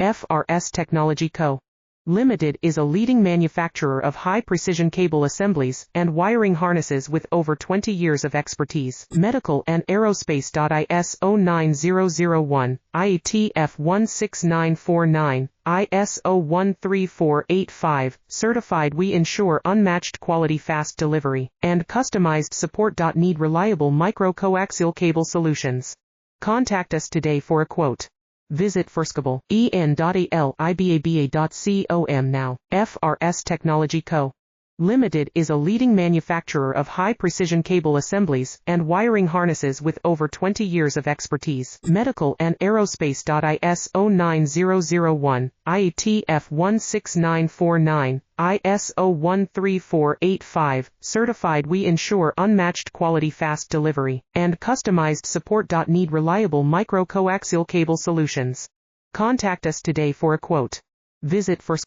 FRS Technology Co. Limited is a leading manufacturer of high-precision cable assemblies and wiring harnesses with over 20 years of expertise. Medical and aerospace. ISO 9001, IATF 16949, ISO 13485, certified. We ensure unmatched quality, fast delivery, and customized support. Need reliable micro-coaxial cable solutions. Contact us today for a quote. Visit firskable.en.alibaba.com now. FRS Technology Co. Limited is a leading manufacturer of high-precision cable assemblies and wiring harnesses with over 20 years of expertise. Medical and aerospace. ISO 9001, IATF 16949, ISO 13485, certified. We ensure unmatched quality, fast delivery, and customized support. Need reliable micro-coaxial cable solutions. Contact us today for a quote. Visit firskable.